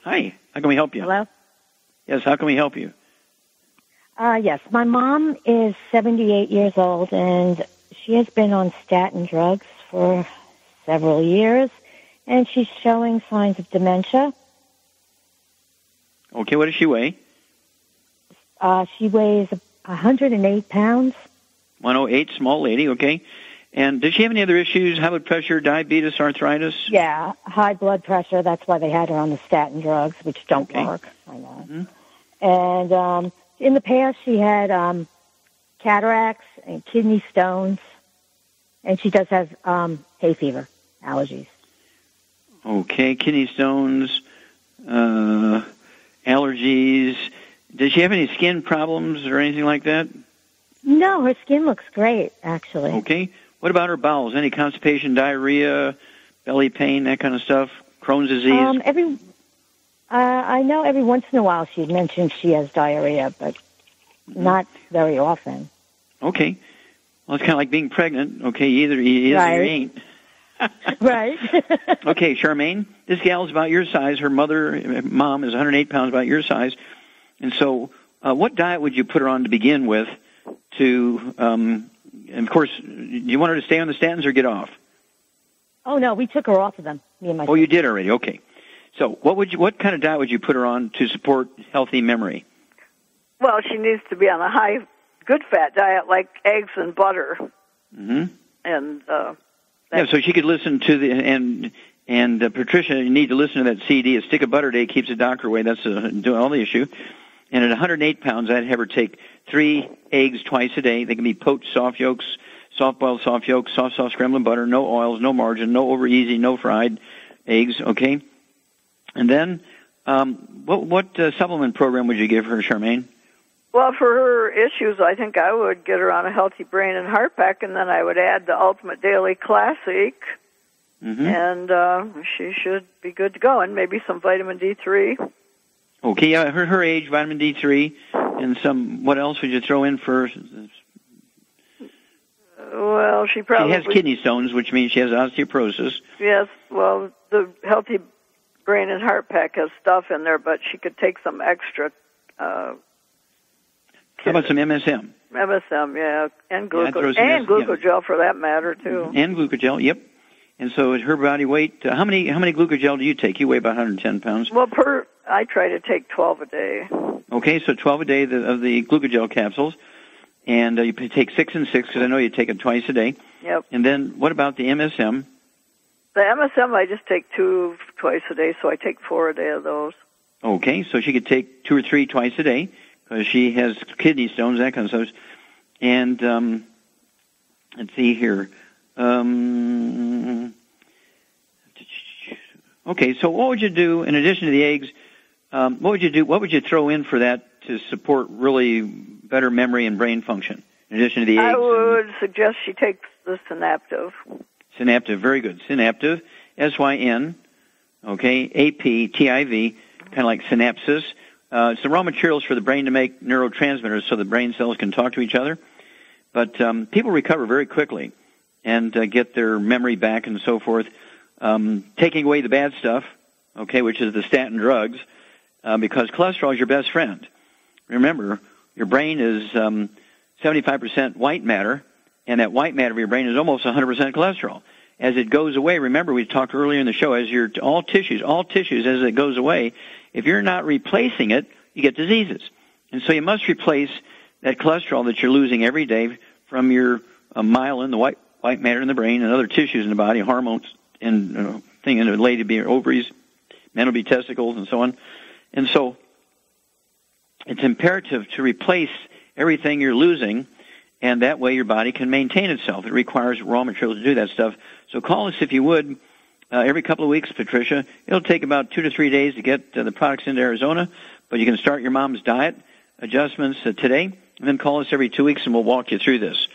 Hi. How can we help you? Hello? Yes, how can we help you? Yes, my mom is 78 years old, and she has been on statin drugs for several years, and she's showing signs of dementia. Okay, what does she weigh? She weighs 108 pounds. 108, small lady, okay. And does she have any other issues, high blood pressure, diabetes, arthritis? Yeah, high blood pressure. That's why they had her on the statin drugs, which don't work. I know. Mm-hmm. And in the past, she had cataracts and kidney stones, and she does have hay fever, allergies. Okay, kidney stones, allergies. Does she have any skin problems or anything like that? No, her skin looks great, actually. Okay. What about her bowels? Any constipation, diarrhea, belly pain, that kind of stuff? Crohn's disease? I know every once in a while she'd mention she has diarrhea, but not very often. Okay. Well, it's kind of like being pregnant. Okay, either you ain't. Right. Okay, Charmaine, this gal's about your size. Her mom is 108 pounds, about your size. And so what diet would you put her on to begin with to, and of course, do you want her to stay on the statins or get off? Oh, no, we took her off of them, me and my Oh, you did already, okay. So what kind of diet would you put her on to support healthy memory? Well, she needs to be on a high, good fat diet like eggs and butter. Mm-hmm. And yeah, so she could listen to and Patricia, you need to listen to that CD. A stick of butter a day keeps the doctor away. That's all the issue. And at 108 pounds, I'd have her take 3 eggs twice a day. They can be poached soft yolks, soft-boiled soft yolks, soft scrambled butter, no oils, no margarine, no over easy, no fried eggs, okay? And then what supplement program would you give her, Charmaine? Well, for her issues, I think I would get her on a healthy brain and heart pack, and then I would add the Ultimate Daily Classic, and she should be good to go, and maybe some vitamin D3. Okay, yeah, her age, vitamin D3, and what else would you throw in for? Well, she has kidney stones, which means she has osteoporosis. Yes, well, the Healthy Brain and Heart Pack has stuff in there, but she could take some extra. How about some MSM? MSM, yeah, and glucogel for that matter too. And glucogel, yep. And so at her body weight, how many glucogel do you take? You weigh about 110 pounds. Well, I try to take 12 a day. Okay, so 12 a day of the glucogel capsules, and you take 6 and 6 because I know you take it twice a day. Yep. And then what about the MSM? The MSM I just take 2 twice a day, so I take 4 a day of those. Okay, so she could take 2 or 3 twice a day because she has kidney stones, that kind of stuff. And let's see here. Okay, so what would you do in addition to the eggs? What would you do? What would you throw in for that to support really better memory and brain function? In addition to the eggs, I would suggest she takes the Synaptive. Synaptive, very good. Synaptive, SYN, okay, APTIV, kind of like synapses. It's the raw materials for the brain to make neurotransmitters so the brain cells can talk to each other. But people recover very quickly and get their memory back and so forth. Taking away the bad stuff, okay, which is the statin drugs, because cholesterol is your best friend. Remember, your brain is 75% white matter, and that white matter of your brain is almost 100% cholesterol. As it goes away, remember we talked earlier in the show, as all tissues, as it goes away, if you're not replacing it, you get diseases. And so you must replace that cholesterol that you're losing every day from your myelin, the white matter in the brain, and other tissues in the body, hormones, and thing in the lady be ovaries, men will be testicles, and so on. And so it's imperative to replace everything you're losing, and that way your body can maintain itself. It requires raw materials to do that stuff. So call us if you would every couple of weeks, Patricia. It'll take about 2 to 3 days to get the products into Arizona, but you can start your mom's diet adjustments today, and then call us every 2 weeks, and we'll walk you through this.